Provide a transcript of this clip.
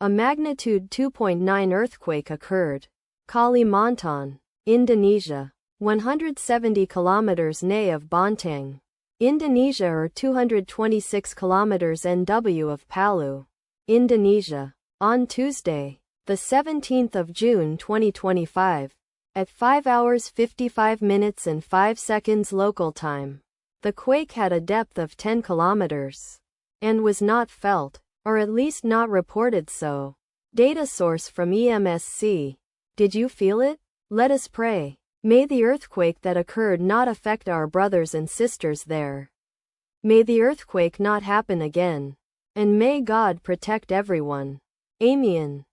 A magnitude 2.9 earthquake occurred. Kalimantan, Indonesia. 170 kilometers NE of Bontang, Indonesia or 226 kilometers NW of Palu, Indonesia. On Tuesday, the 17th of June 2025, at 5 hours 55 minutes and 5 seconds local time, the quake had a depth of 10 kilometers and was not felt, or at least not reported so. Data source from EMSC. Did you feel it? Let us pray. May the earthquake that occurred not affect our brothers and sisters there. May the earthquake not happen again. And may God protect everyone. Amen.